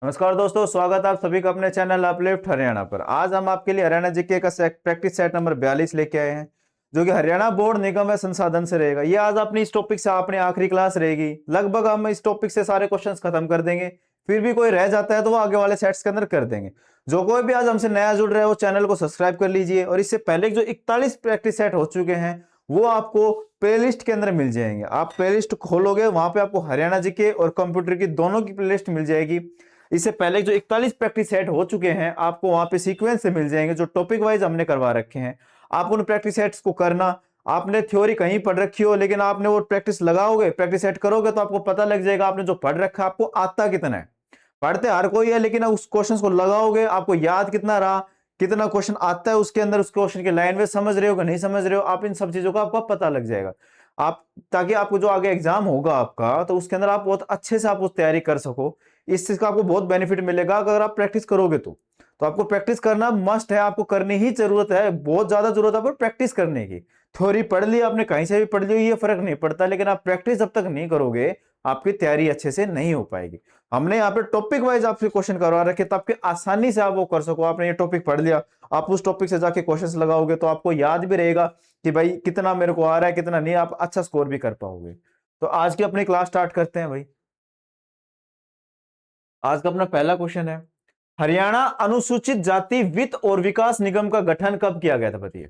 नमस्कार दोस्तों, स्वागत है आप सभी का अपने चैनल अपलिफ्ट हरियाणा पर। आज हम आपके लिए हरियाणा जीके का प्रैक्टिस सेट नंबर 42 लेके आए हैं, जो कि हरियाणा बोर्ड निगम एवं संसाधन से रहेगा। ये आज अपनी इस टॉपिक से अपनी आखिरी क्लास रहेगी। लगभग हम इस टॉपिक से सारे क्वेश्चंस खत्म कर देंगे। फिर भी कोई रह जाता है तो वो आगे वाले सेट्स के अंदर कर देंगे। जो कोई भी आज हमसे नया जुड़ रहा है वो चैनल को सब्सक्राइब कर लीजिए। और इससे पहले जो 41 प्रैक्टिस सेट हो चुके हैं वो आपको प्लेलिस्ट के अंदर मिल जाएंगे। आप प्लेलिस्ट खोलोगे, वहां पे आपको हरियाणा जीके और कंप्यूटर की दोनों की प्लेलिस्ट मिल जाएगी। इससे पहले जो 41 प्रैक्टिस सेट हो चुके हैं आपको वहां पे सीक्वेंस से मिल जाएंगे, जो टॉपिक वाइज हमने करवा रखे हैं। आप उन प्रैक्टिस सेट्स को करना। आपने थ्योरी कहीं पढ़ रखी हो, लेकिन आपने वो प्रैक्टिस लगाओगे, प्रैक्टिस सेट करोगे तो आपको पता लग जाएगा आपने जो पढ़ रखा है आपको आता कितना है। पढ़ते हर कोई है, लेकिन उस क्वेश्चन को लगाओगे आपको याद कितना रहा, कितना क्वेश्चन आता है उसके अंदर, उस क्वेश्चन के लाइन में समझ रहे हो कि नहीं समझ रहे हो, आप इन सब चीजों का आपको पता लग जाएगा। आप ताकि आपको जो आगे एग्जाम होगा आपका, तो उसके अंदर आप बहुत अच्छे से आप उस तैयारी कर सको। इस चीज का आपको बहुत बेनिफिट मिलेगा अगर आप प्रैक्टिस करोगे तो आपको प्रैक्टिस करना मस्ट है, आपको करनी ही जरूरत है, बहुत ज्यादा जरूरत है आपको प्रैक्टिस करने की। थ्योरी पढ़ ली आपने, कहीं से भी पढ़ ली, ये फर्क नहीं पड़ता, लेकिन आप प्रैक्टिस जब तक नहीं करोगे आपकी तैयारी अच्छे से नहीं हो पाएगी। हमने यहाँ पे टॉपिक वाइज आपसे क्वेश्चन करवा रखे ताकि आसानी से आप वो कर सको। आपने ये टॉपिक पढ़ लिया, आप उस टॉपिक से जाके क्वेश्चंस लगाओगे तो आपको याद भी रहेगा कि भाई कितना मेरे को आ रहा है कितना नहीं, आप अच्छा स्कोर भी कर पाओगे। तो आज की अपनी क्लास स्टार्ट करते हैं भाई। आज का अपना पहला क्वेश्चन है, हरियाणा अनुसूचित जाति वित्त और विकास निगम का गठन कब किया गया था, बताइए।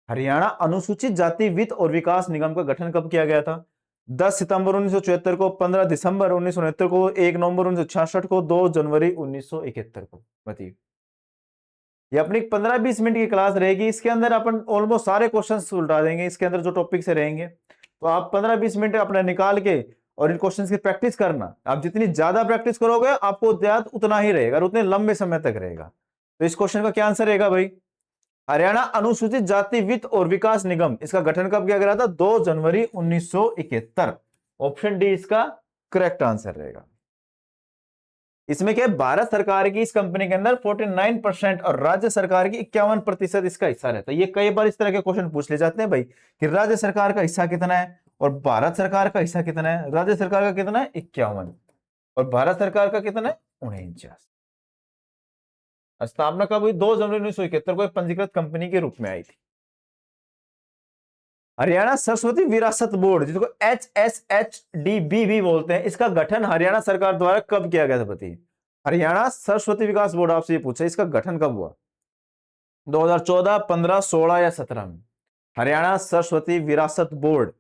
हरियाणा अनुसूचित जाति वित्त और विकास निगम का गठन कब किया गया था? 10 सितंबर 1974 को, 15 दिसंबर 1969 को, 1 नवंबर 1966 को, 2 जनवरी 1971 को, बताइए। ये अपनी 15-20 मिनट की क्लास रहेगी। इसके अंदर अपन ऑलमोस्ट सारे क्वेश्चंस उल्टा देंगे इसके अंदर जो टॉपिक से रहेंगे। तो आप 15-20 मिनट अपने निकाल के और इन क्वेश्चंस की प्रैक्टिस करना। आप जितनी ज्यादा प्रैक्टिस करोगे आपको याद उतना ही रहेगा और उतने लंबे समय तक रहेगा। तो इस क्वेश्चन का क्या आंसर रहेगा भाई? हरियाणा अनुसूचित जाति वित्त और विकास निगम, इसका गठन कब किया गया था? 2 जनवरी 1971। ऑप्शन डी इसका करेक्ट आंसर रहेगा। इसमें क्या है, भारत सरकार की इस कंपनी के अंदर 49% और राज्य सरकार की 51% इसका हिस्सा रहता है। ये कई बार इस तरह के क्वेश्चन पूछ ले जाते हैं भाई कि राज्य सरकार का हिस्सा कितना है और भारत सरकार का हिस्सा कितना है। राज्य सरकार का कितना है? 51। और भारत सरकार का कितना है? 49। स्थापना कब हुई? 2 जनवरी 1971 को पंजीकृत कंपनी के रूप में आई थी। हरियाणा सरस्वती विरासत बोर्ड, जिसको HSHDB भी बोलते हैं, इसका गठन हरियाणा सरकार द्वारा कब किया गया था, बताइए। हरियाणा सरस्वती विकास बोर्ड आपसे ये पूछा, इसका गठन कब हुआ? 2014, 15, 16 या 17 में? हरियाणा सरस्वती विरासत बोर्ड,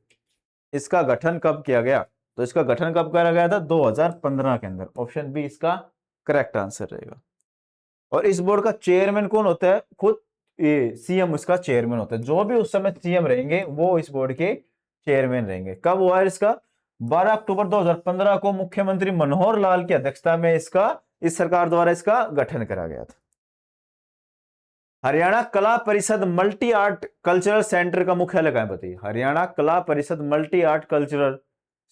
इसका गठन कब किया गया? तो इसका गठन कब किया गया था? 2015 के अंदर। ऑप्शन बी इसका करेक्ट आंसर रहेगा। और इस बोर्ड का चेयरमैन कौन होता है? खुद ये सीएम इसका चेयरमैन होता है। जो भी उस समय सीएम रहेंगे वो इस बोर्ड के चेयरमैन रहेंगे। कब हुआ है इसका? 12 अक्टूबर 2015 को मुख्यमंत्री मनोहर लाल की अध्यक्षता में इस सरकार द्वारा इसका गठन करा गया था। हरियाणा कला परिषद मल्टी आर्ट कल्चरल सेंटर का मुख्यालय कहां है, बताइए। हरियाणा कला परिषद मल्टी आर्ट कल्चरल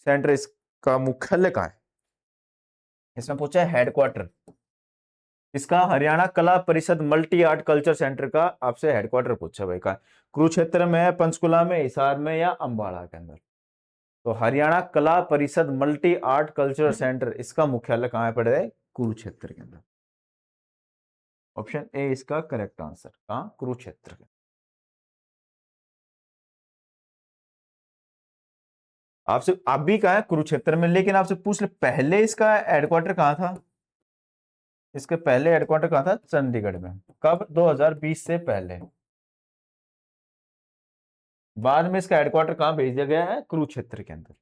सेंटर, इसका मुख्यालय कहां है? इसमें पूछा है हेडक्वार्टर। इसका हरियाणा कला परिषद मल्टी आर्ट कल्चर सेंटर का आपसे हेडक्वार्टर पूछा भाई का, कुरुक्षेत्र में, पंचकुला में, हिसार में या अंबाला के अंदर? तो हरियाणा कला परिषद मल्टी आर्ट कल्चर सेंटर, इसका मुख्यालय कहां पड़े है? कुरुक्षेत्र के अंदर। ऑप्शन ए इसका करेक्ट आंसर, कहां? कुरुक्षेत्र के। आपसे आप भी कहा है कुरुक्षेत्र में, लेकिन आपसे पूछ ले पहले इसका हेडक्वार्टर कहां था? इसके पहले हेडक्वार्टर कहां था? चंडीगढ़ में। कब? 2020 से पहले। बाद में इसका हेडक्वार्टर कहां भेज दिया गया है? कुरुक्षेत्र के अंदर।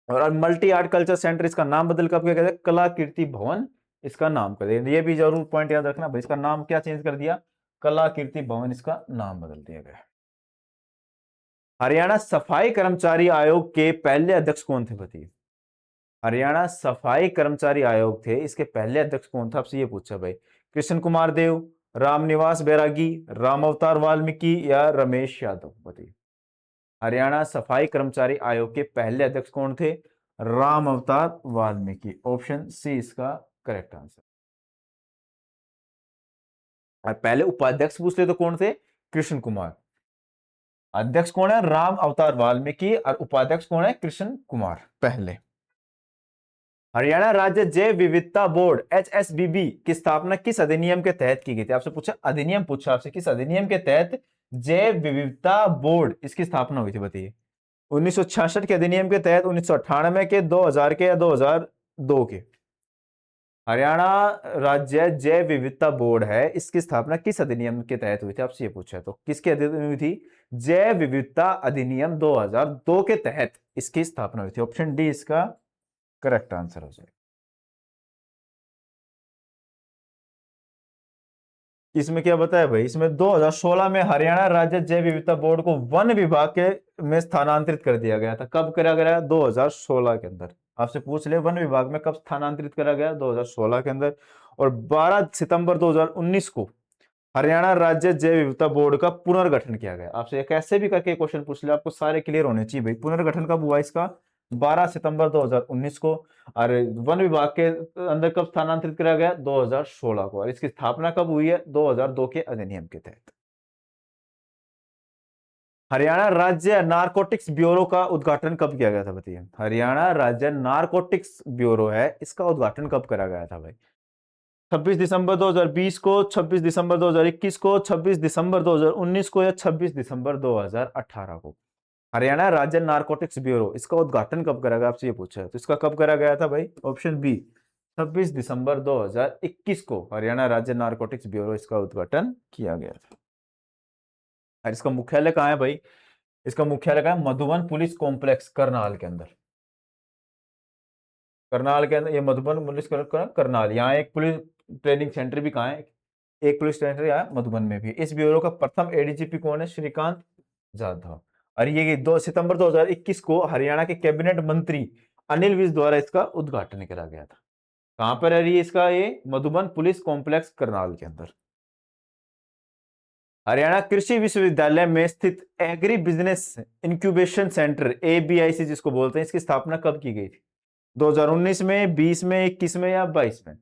और मल्टी आर्ट कल्चर सेंटर, इसका नाम बदल कर क्या कहते हैं? कला कीर्ति भवन इसका नाम कर दिया। ये भी जरूर पॉइंट याद रखना भाई, इसका नाम क्या चेंज कर दिया? कला कीर्ति भवन इसका नाम बदल दिया गया। हरियाणा सफाई कर्मचारी आयोग के पहले अध्यक्ष कौन थे, बताइए। हरियाणा सफाई कर्मचारी आयोग थे, इसके पहले अध्यक्ष कौन था? आपसे ये पूछा भाई। कृष्ण कुमार देव, रामनिवास बैरागी, राम अवतार वाल्मीकि या रमेश यादव, बताइए। हरियाणा सफाई कर्मचारी आयोग के पहले अध्यक्ष कौन थे? राम अवतार वाल्मीकि। ऑप्शन सी इसका करेक्ट आंसर। और पहले उपाध्यक्ष पूछते तो कौन थे? कृष्ण कुमार। अध्यक्ष कौन है? राम अवतार वाल्मीकि। और उपाध्यक्ष कौन है? कृष्ण कुमार पहले। हरियाणा राज्य जैव विविधता बोर्ड HSBB की स्थापना किस अधिनियम के तहत की गई थी? आपसे पूछा अधिनियम, पूछा आपसे किस अधिनियम के तहत जैव विविधता बोर्ड इसकी स्थापना हुई थी, बताइए। 1966 के अधिनियम के तहत, 1998 के, 2000 के, या 2002 के? हरियाणा राज्य जैव विविधता बोर्ड है, इसकी स्थापना किस अधिनियम के तहत हुई थी? आपसे ये पूछा है, तो किसके अधिनियम हुई थी? जैव विविधता अधिनियम 2002 के तहत इसकी स्थापना हुई थी। ऑप्शन डी इसका करेक्ट आंसर हो जाएगा। इसमें क्या बताया भाई? इसमें 2016 में हरियाणा राज्य जैव विविधता बोर्ड को वन विभाग के में स्थानांतरित कर दिया गया था। कब करा गया? 2016 के अंदर। आपसे पूछ ले वन विभाग में कब स्थानांतरित करा गया? 2016 के अंदर। और 12 सितंबर 2019 को हरियाणा राज्य जैव विविधता बोर्ड का पुनर्गठन किया गया। आपसे कैसे भी करके क्वेश्चन पूछ ले, आपको सारे क्लियर होने चाहिए भाई। पुनर्गठन कब हुआ इसका? 12 सितंबर 2019 को। और वन विभाग के अंदर कब स्थानांतरित किया गया? 2016 को। और इसकी स्थापना कब हुई है? 2002 के अधिनियम के तहत। हरियाणा राज्य नारकोटिक्स ब्यूरो का उद्घाटन कब किया गया था, बताइए। हरियाणा राज्य नारकोटिक्स ब्यूरो है, इसका उद्घाटन कब करा गया था भाई? 26 दिसंबर 2020 को, 26 दिसंबर 2021 को, 26 दिसंबर 2019 को, या 26 दिसंबर 2018 को? हरियाणा राज्य नारकोटिक्स ब्यूरो, इसका उद्घाटन कब करा गया? आपसे ये पूछा है, तो इसका कब करा गया था भाई? ऑप्शन बी 26 दिसंबर 2021 को हरियाणा राज्य नारकोटिक्स ब्यूरो इसका उद्घाटन किया गया था। और इसका मुख्यालय कहाँ है भाई? इसका मुख्यालय कहाँ है? मधुबन पुलिस कॉम्प्लेक्स, करनाल के अंदर। करनाल के अंदर ये मधुबन पुलिस करनाल, यहाँ एक पुलिस ट्रेनिंग सेंटर भी कहाँ है? एक पुलिस सेंटर यहाँ मधुबन में भी। इस ब्यूरो का प्रथम एडीजीपी कौन है? श्रीकांत जाधव। और ये 2 सितंबर 2021 को हरियाणा के कैबिनेट मंत्री अनिल विज द्वारा इसका उद्घाटन करा गया था। कहां पर है इसका? ये मधुबन पुलिस कॉम्प्लेक्स करनाल के अंदर। हरियाणा कृषि विश्वविद्यालय में स्थित agri business incubation centre ABIC जिसको बोलते हैं, इसकी स्थापना कब की गई थी? 2019 में, 20 में, 21 में, या 22 में?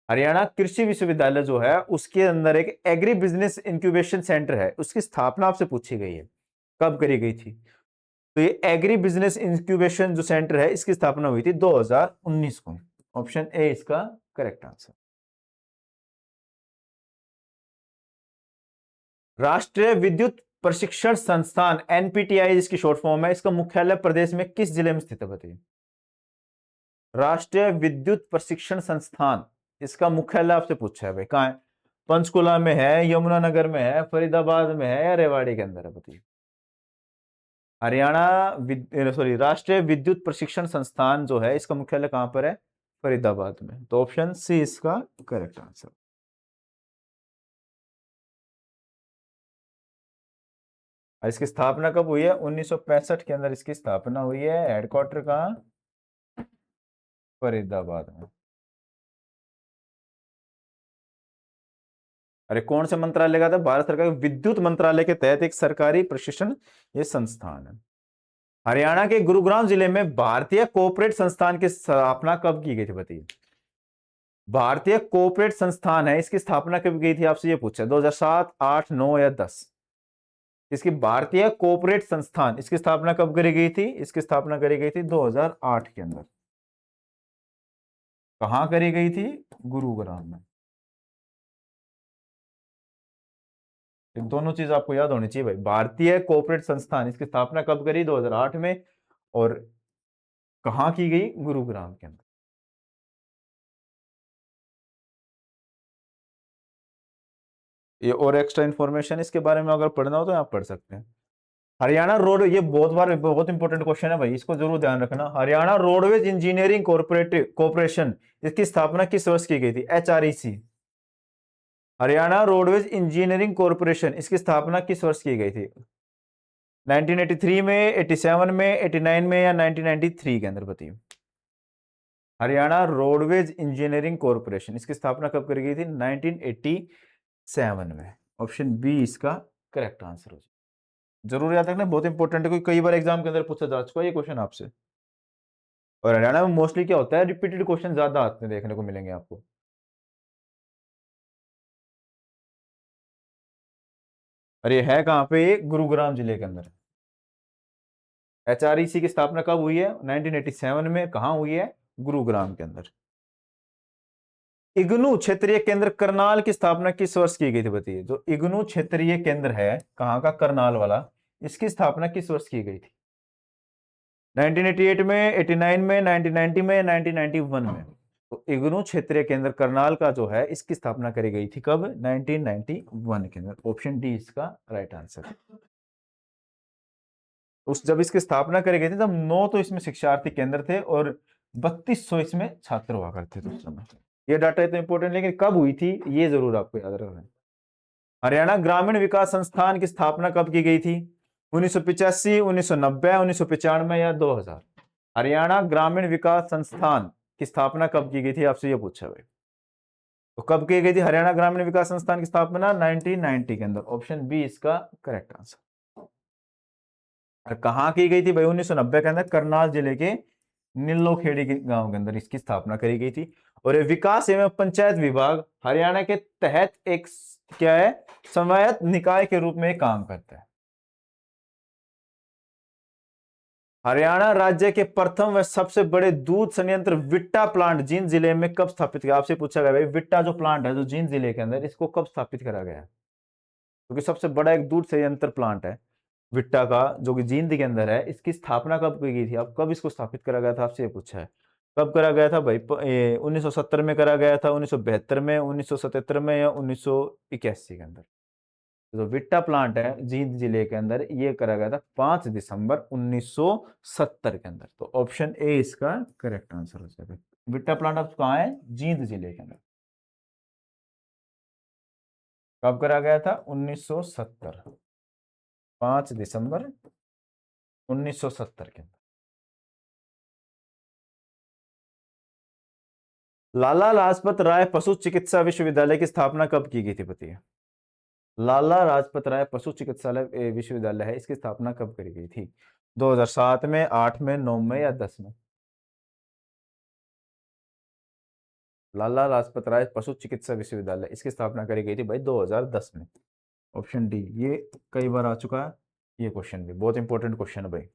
हरियाणा कृषि विश्वविद्यालय जो है उसके अंदर एक एग्री बिजनेस इंक्यूबेशन सेंटर है, उसकी स्थापना आपसे पूछी गई है, कब करी गई थी? तो ये एग्री बिजनेस इंक्यूबेशन जो सेंटर है इसकी स्थापना हुई थी 2019 को। ऑप्शन ए इसका करेक्ट आंसर। राष्ट्रीय विद्युत प्रशिक्षण संस्थान NPTI जिसकी शॉर्ट फॉर्म है, इसका मुख्यालय प्रदेश में किस जिले में स्थित है, बताइए। राष्ट्रीय विद्युत प्रशिक्षण संस्थान, इसका मुख्यालय आपसे पूछा है भाई, कहां है? पंचकुला में है, यमुनानगर में है, फरीदाबाद में है, या रेवाड़ी के अंदर है, बताइए। हरियाणा सॉरी राष्ट्रीय विद्युत प्रशिक्षण संस्थान जो है इसका मुख्यालय कहां पर है? फरीदाबाद में। तो ऑप्शन सी इसका करेक्ट आंसर। और इसकी स्थापना कब हुई है? 1965 के अंदर इसकी स्थापना हुई है। हेडक्वार्टर कहां? फरीदाबाद में। अरे कौन से मंत्रालय का था? भारत सरकार के विद्युत मंत्रालय के तहत एक सरकारी प्रशिक्षण ये संस्थान है। हरियाणा के गुरुग्राम जिले में भारतीय कोऑपरेट संस्थान की स्थापना कब की गई थी, बताइए। भारतीय कोऑपरेट संस्थान है, इसकी स्थापना कब की गई थी? आपसे ये पूछा 2007, 8, 9, या 10? इसकी भारतीय कोऑपरेट संस्थान, इसकी स्थापना कब करी गई थी? इसकी स्थापना करी गई थी 2008 के अंदर। कहां करी गई थी? गुरुग्राम में। ये दोनों चीज आपको याद होनी चाहिए भाई। भारतीय कोऑपरेट संस्थान, इसकी स्थापना कब करी? 2008 में। और कहां की गई? गुरुग्राम के अंदर। ये और एक्स्ट्रा इंफॉर्मेशन इसके बारे में अगर पढ़ना हो तो आप पढ़ सकते हैं। हरियाणा रोड, ये बहुत इंपॉर्टेंट क्वेश्चन है भाई, इसको जरूर ध्यान रखना। हरियाणा रोडवेज इंजीनियरिंग कॉर्पोरेशन, इसकी स्थापना किस वर्ष की गई थी? HREC। Haryana roadways engineering corporation, इसकी स्थापना किस वर्ष की गई थी? 1983 में, 87 में, 89 में, या 1993 के अंदर, बताइए। हरियाणा रोडवेज इंजीनियरिंग कॉर्पोरेशन, इसकी स्थापना कब करी गई थी? 1987 में। ऑप्शन बी इसका करेक्ट आंसर हो जाए। जरूर याद रखना, बहुत इंपॉर्टेंट है, कोई कई बार एग्जाम के अंदर पूछा जा चुका है ये क्वेश्चन आपसे। और हरियाणा में मोस्टली क्या होता है, रिपीटेड क्वेश्चन ज्यादा आते हैं, देखने को मिलेंगे आपको। और ये है कहां पे? गुरुग्राम जिले के अंदर। HREC की स्थापना कब हुई है? 1987 में। कहां हुई है? गुरुग्राम के अंदर। इग्नू क्षेत्रीय केंद्र करनाल की स्थापना किस वर्ष की गई थी बताइए। जो इग्नू क्षेत्रीय केंद्र है कहाँ का, करनाल वाला, इसकी स्थापना किस वर्ष की गई थी? 1988 में, 89 में, 1990 में, 1991 में। तो इग्नू क्षेत्रीय केंद्र करनाल का जो है इसकी स्थापना करी गई थी कब? 1991 के अंदर। ऑप्शन डी इसका राइट आंसर है। उस जब इसकी स्थापना करी गई थी तब 9 तो इसमें शिक्षार्थी केंद्र थे और 3200 इसमें छात्र हुआ करते थे उस समय। ये डाटा इतना इंपॉर्टेंट, लेकिन कब हुई थी ये जरूर आपको याद रखना है। हरियाणा ग्रामीण विकास संस्थान की स्थापना कब की गई थी? 1985, 1990, 1995 या 2000? हरियाणा ग्रामीण विकास संस्थान की स्थापना कब की गई थी, आपसे ये पूछा भाई। तो कब की गई थी हरियाणा ग्रामीण विकास संस्थान की स्थापना? 1990 के अंदर। ऑप्शन बी इसका करेक्ट आंसर। और कहां की गई थी भाई? 1990 के अंदर करनाल जिले के नीलोखेड़ी के गांव के अंदर इसकी स्थापना करी गई थी। और ये विकास एवं पंचायत विभाग हरियाणा के तहत एक क्या है, स्वायत्त निकाय के रूप में काम करता है। हरियाणा राज्य के प्रथम व सबसे बड़े दूध संयंत्र विट्टा प्लांट जींद जिले में कब स्थापित किया? आपसे पूछा गया भाई विट्टा जो प्लांट है जो जींद जिले के अंदर, इसको कब स्थापित करा गया? क्योंकि सबसे बड़ा एक दूध संयंत्र प्लांट है विट्टा का जो कि जींद के अंदर है, इसकी स्थापना कब की गई थी? अब कब इसको स्थापित करा गया था, आपसे ये पूछा है। कब करा गया था भाई? 1970 में करा गया था, 1972 में, 1977 में या 1981 के अंदर? जो विट्टा प्लांट है जींद जिले के अंदर, ये करा गया था 5 दिसंबर 1970 के अंदर। तो ऑप्शन ए इसका करेक्ट आंसर हो जाएगा। विट्टा प्लांट अब कहाँ है? जींद जिले के अंदर। कब करा गया था? 1970, 5 दिसंबर 1970 के अंदर। लाला लाजपत राय पशु चिकित्सा विश्वविद्यालय की स्थापना कब की गई थी बताइए। लाला लाजपत राय पशु चिकित्सालय विश्वविद्यालय है, इसकी स्थापना कब करी गई थी? 2007 में, 8 में, 9 में या 10 में? लाला लाजपत राय पशु चिकित्सा विश्वविद्यालय, इसकी स्थापना करी गई थी भाई 2010 में। Option D. ये कई बार आ चुका है ये क्वेश्चन भी, बहुत इंपॉर्टेंट क्वेश्चन है भाई।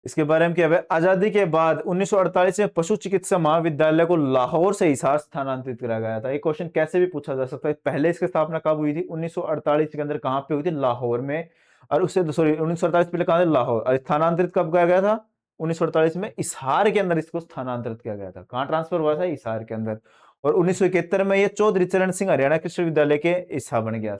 इसके बारे में क्या है? आजादी के बाद 1948 में पशु चिकित्सा महाविद्यालय को लाहौर से हिसार स्थानांतरित करा गया था। ये क्वेश्चन कैसे भी पूछा जा सकता है। पहले इसकी स्थापना कब हुई थी? 1948 के अंदर। कहां पे हुई थी? लाहौर में। और उससे सॉरी 1948 पहले कहां था? लाहौर। और स्थानांतरित कब किया गया था? 1948 में हिसार के अंदर इसको स्थानांतरित किया गया था। कहां ट्रांसफर हुआ था? हिसार के अंदर। और 1971 में ये चौधरी चरण सिंह हरियाणा कृषि विश्वविद्यालय के हिस्सा बन गया।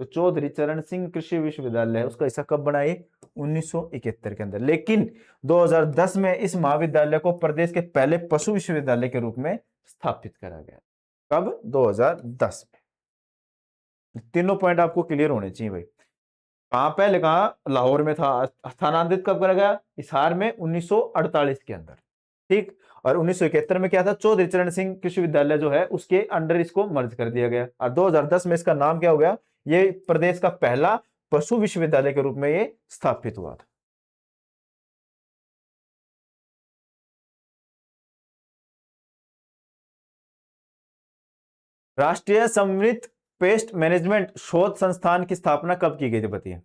तो चौधरी चरण सिंह कृषि विश्वविद्यालय है उसका हिस्सा कब बना? ये 1971 के अंदर। लेकिन 2010 में इस महाविद्यालय को प्रदेश के पहले पशु विश्वविद्यालय के रूप में स्थापित करा गया। कब? 2010 में। तीनों पॉइंट आपको क्लियर होने चाहिए भाई। कहां? पहले कहां? लाहौर में था। स्थानांतरित कब करा गया? हिसार में 1948 के अंदर। ठीक। और 1971 में क्या था? चौधरी चरण सिंह कृषि विद्यालय जो है उसके अंडर इसको मर्ज कर दिया गया। और 2010 में इसका नाम क्या हो गया? ये प्रदेश का पहला पशु विश्वविद्यालय के रूप में ये स्थापित हुआ था। राष्ट्रीय समन्वित पेस्ट मैनेजमेंट शोध संस्थान की स्थापना कब की गई थी बताइए।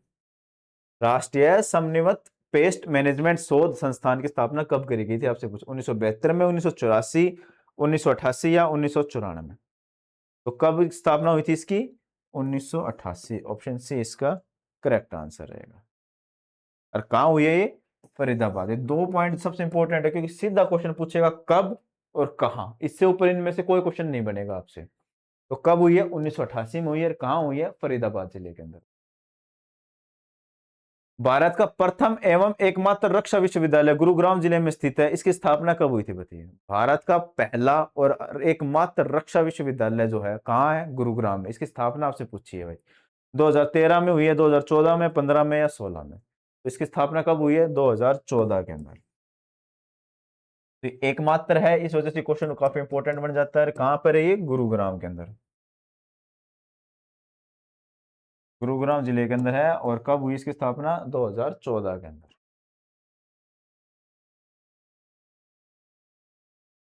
राष्ट्रीय समन्वित पेस्ट मैनेजमेंट शोध संस्थान की स्थापना कब करी गई थी, आपसे पूछ। 1972 में, 1984, 1988 या 1994? तो कब स्थापना हुई थी इसकी? 1988। ऑप्शन सी इसका करेक्ट आंसर रहेगा। और कहां हुई है ये? फरीदाबाद। ये 2 पॉइंट सबसे इंपॉर्टेंट है क्योंकि सीधा क्वेश्चन पूछेगा कब और कहां, इससे ऊपर इनमें से कोई क्वेश्चन नहीं बनेगा आपसे। तो कब हुई है? 1988 में हुई है। कहां हुई है? फरीदाबाद जिले के अंदर। भारत का प्रथम एवं एकमात्र रक्षा विश्वविद्यालय गुरुग्राम जिले में स्थित है, इसकी स्थापना कब हुई थी बताइए। भारत का पहला और एकमात्र रक्षा विश्वविद्यालय जो है कहां है? गुरुग्राम में। इसकी स्थापना आपसे पूछी है भाई। 2013 में हुई है, 2014 में, 15 में या 16 में? तो इसकी स्थापना कब हुई है? 2014 के अंदर। तो एकमात्र है, इस वजह से क्वेश्चन काफी इंपॉर्टेंट बन जाता है। कहां पर है ये? गुरुग्राम के अंदर। गुरुग्राम जिले के अंदर है। और कब हुई इसकी स्थापना? 2014 के अंदर।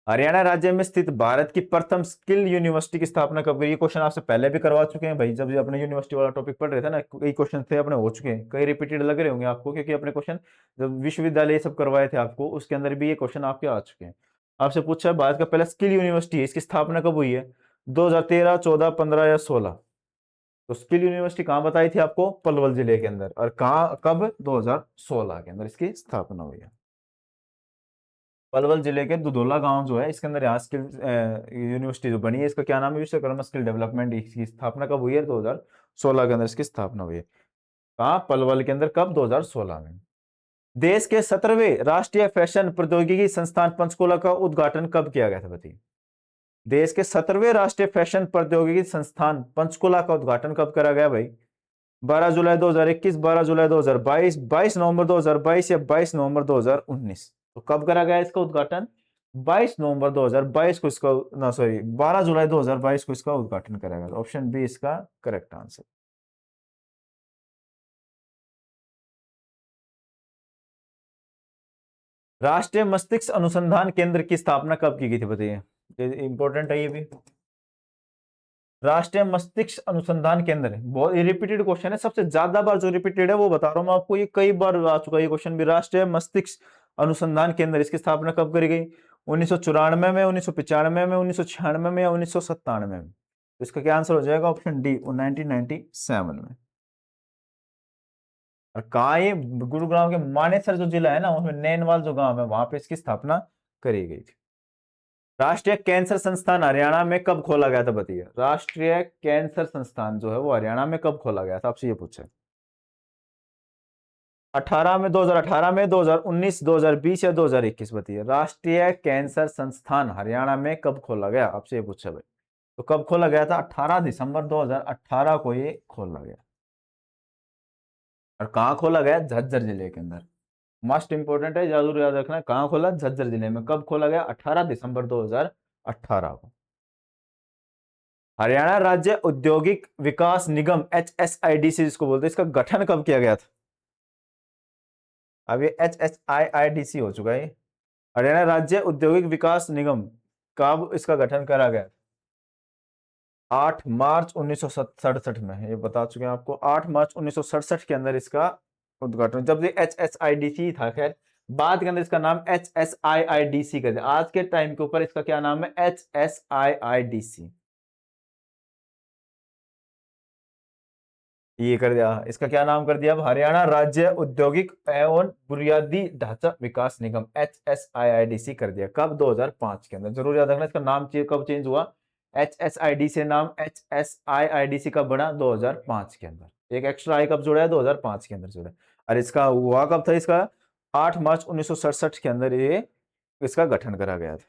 हरियाणा राज्य में स्थित भारत की प्रथम स्किल यूनिवर्सिटी की स्थापना कब हुई? ये क्वेश्चन आपसे पहले भी करवा चुके हैं भाई, जब अपने यूनिवर्सिटी वाला टॉपिक पढ़ रहे थे ना, कई क्वेश्चन थे अपने हो चुके हैं, कई रिपीटेड लग रहे होंगे आपको, क्योंकि अपने क्वेश्चन जब विश्वविद्यालय ये सब करवाए थे आपको, उसके अंदर भी ये क्वेश्चन आपके आ चुके हैं। आपसे पूछा है भारत का पहला स्किल यूनिवर्सिटी है, इसकी स्थापना कब हुई है? 2013, 14, 15 या 16? तो स्किल यूनिवर्सिटी कहाँ बताई थी आपको? पलवल जिले के अंदर। और कहाँ, कब? 2016 के अंदर इसकी स्थापना हुई है। पलवल जिले के दुधोला गांव जो है, इसके अंदर यहाँ स्किल यूनिवर्सिटी जो बनी है, इसका क्या नाम है? Vishwakarma skill development. इसकी स्थापना कब हुई है? 2016 के अंदर इसकी स्थापना हुई है। कहाँ? पलवल के अंदर। कब? 2016 में। देश के 17वें राष्ट्रीय फैशन प्रौद्योगिकी संस्थान पंचकुला का उद्घाटन कब किया गया था बताइए? देश के 17वें राष्ट्रीय फैशन प्रौद्योगिकी संस्थान पंचकुला का उद्घाटन कब करा गया भाई? 12 जुलाई 2021, 12 जुलाई 2022, 22 नवंबर 2022 या 22 नवंबर 2019? तो कब करा गया इसका उद्घाटन? 22 नवंबर 2022 को इसका, ना सॉरी, 12 जुलाई 2022 को इसका उद्घाटन करा गया। ऑप्शन बी इसका करेक्ट आंसर। राष्ट्रीय मस्तिष्क अनुसंधान केंद्र की स्थापना कब की गई थी बताइए? इंपॉर्टेंट है ये भी। राष्ट्रीय मस्तिष्क अनुसंधान केंद्र, बहुत रिपीटेड क्वेश्चन है, सबसे ज्यादा बार जो रिपीटेड है वो बता रहा हूं मैं आपको, ये कई बार आ चुका है ये क्वेश्चन भी। राष्ट्रीय मस्तिष्क अनुसंधान केंद्र, इसकी स्थापना कब करी गई? 1994 में, 1995 में, 1996 में या 1997 में? तो इसका क्या आंसर हो जाएगा? ऑप्शन डी, 1997 में। और कहा ये? गुरुग्राम के मानेसर जो जिला है ना, उसमें नैनवाल जो गांव है, वहां पे इसकी स्थापना करी गई थी। राष्ट्रीय कैंसर संस्थान हरियाणा में कब खोला गया था बताइए? राष्ट्रीय कैंसर संस्थान जो है वो हरियाणा में कब खोला गया था, आपसे ये पूछे। 18 में, 2018 में, 2019, 2020 या 2021? बताइए, राष्ट्रीय कैंसर संस्थान हरियाणा में कब खोला गया, आपसे ये पूछा भाई। तो कब खोला गया था? 18 दिसंबर 2018 को ये खोला गया। और कहां खोला गया? झज्जर जिले के अंदर। मस्ट इंपोर्टेंट है, जरूर याद रखना। कहां खोला? झज्जर जिले में। कब खोला गया? 18 दिसंबर 2018 को। हरियाणा राज्य औद्योगिक विकास निगम, HSIDC जिसको बोलते हैं, इसका गठन कब किया गया था? अब ये HSIIDC हो चुका है। हरियाणा राज्य औद्योगिक विकास निगम, कब इसका गठन करा गया? 8 मार्च 1967 में, ये बता चुके हैं आपको। 8 मार्च 1967 के अंदर इसका उद्घाटन, जब ये HSIDC था, खैर बाद के अंदर इसका नाम HSIIDC कर दिया। आज के टाइम के ऊपर इसका क्या नाम है? HSIIDC ये कर दिया। इसका क्या नाम कर दिया अब? हरियाणा राज्य औद्योगिक एवं बुनियादी ढांचा विकास निगम, HSIIDC कर दिया। कब? 2005 के अंदर। जरूर याद रखना, इसका नाम कब चेंज हुआ? HSID से नाम HSIIDC कब बना? 2005 के अंदर। एक एक्स्ट्रा आई कब जोड़ा है? 2005 के अंदर जोड़ा है। और इसका हुआ कब था? इसका 8 मार्च 1967 के अंदर ये इसका गठन करा गया था।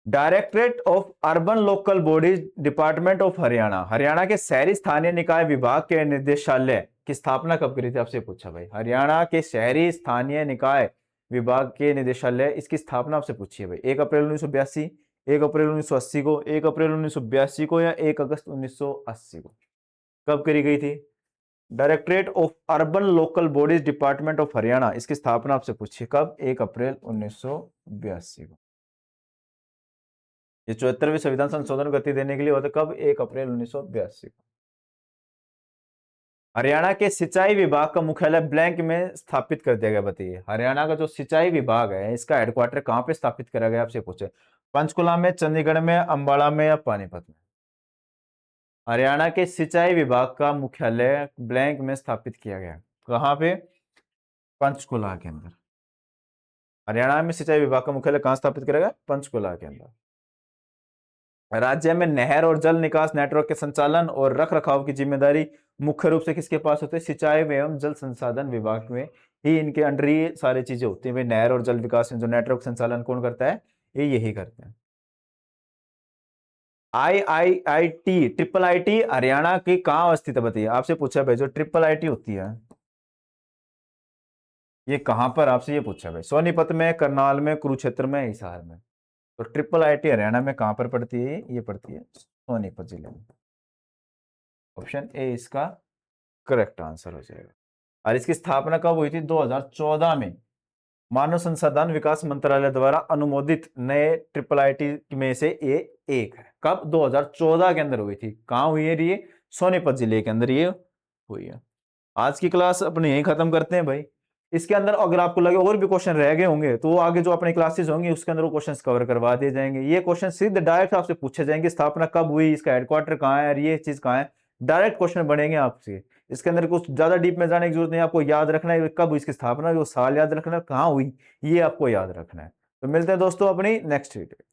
Directorate of urban local bodies, department of Haryana, Haryana के शहरी स्थानीय निकाय विभाग के निदेशालय की स्थापना कब करी थी, आपसे पूछा भाई। हरियाणा के शहरी स्थानीय निकाय विभाग के निदेशालय, इसकी स्थापना आपसे पूछी है भाई। 1 अप्रैल 1982, 1 अप्रैल 1980 को, 1 अप्रैल 1982 को या 1 अगस्त 1980 को? कब करी गई थी? Directorate of urban local bodies, department of Haryana, इसकी स्थापना आपसे पूछी कब? 1 अप्रैल 1982 को। ये 74वें संविधान संशोधन गति देने के लिए होता कब? 1 अप्रैल 1982 को। हरियाणा के सिंचाई विभाग का मुख्यालय ब्लैंक में स्थापित कर दिया गया, बताइए। हरियाणा का जो सिंचाई विभाग है, इसका हेडक्वार्टर कहां पे स्थापित करा गया, आपसे पूछे। पंचकुला में, चंडीगढ़ में, अंबाला में या पानीपत में? हरियाणा के सिंचाई विभाग का मुख्यालय ब्लैंक में स्थापित किया गया, कहां पे? पंचकुला के अंदर। हरियाणा में सिंचाई विभाग का मुख्यालय कहां स्थापित करेगा? पंचकुला के अंदर। राज्य में नहर और जल निकास नेटवर्क के संचालन और रख रखाव की जिम्मेदारी मुख्य रूप से किसके पास होती है? सिंचाई एवं जल संसाधन विभाग में ही इनके अंडर ही सारी चीजें होती है। नहर और जल विकास में जो नेटवर्क संचालन कौन करता है? ये यही करते हैं। IIIT, ट्रिपल आईटी हरियाणा की कहां अवस्थित है बताइए? आपसे पूछा भाई, जो ट्रिपल आईटी होती है ये कहां पर, आपसे ये पूछा भाई। सोनीपत में, करनाल में, कुरुक्षेत्र में, हिसार में? तो ट्रिपल आईटी हरियाणा में कहां पर पड़ती है? ये पड़ती है सोनीपत जिले में। ऑप्शन ए इसका करेक्ट आंसर हो जाएगा। और इसकी स्थापना कब हुई थी? 2014 में। मानव संसाधन विकास मंत्रालय द्वारा अनुमोदित नए IIIT में से ये एक है। कब? 2014 के अंदर हुई थी। कहाँ हुई है ये? सोनीपत जिले के अंदर ये हुई है। आज की क्लास अपने यही खत्म करते हैं भाई। इसके अंदर अगर आपको लगे और भी क्वेश्चन रह गए होंगे तो वो आगे जो अपनी क्लासेस होंगी उसके अंदर वो क्वेश्चंस कवर करवा दिए जाएंगे। ये क्वेश्चन सीधे डायरेक्ट आपसे पूछे जाएंगे, स्थापना कब हुई, इसका हेडक्वार्टर कहाँ है और ये चीज कहाँ है, डायरेक्ट क्वेश्चन बनेंगे आपसे। इसके अंदर कुछ ज्यादा डीप में जाने की जरूरत नहीं, आपको याद रखना है कब हुई इसकी स्थापना, वो साल याद रखना है, कहाँ हुई ये आपको याद रखना है। तो मिलते हैं दोस्तों अपनी नेक्स्ट वीडियो।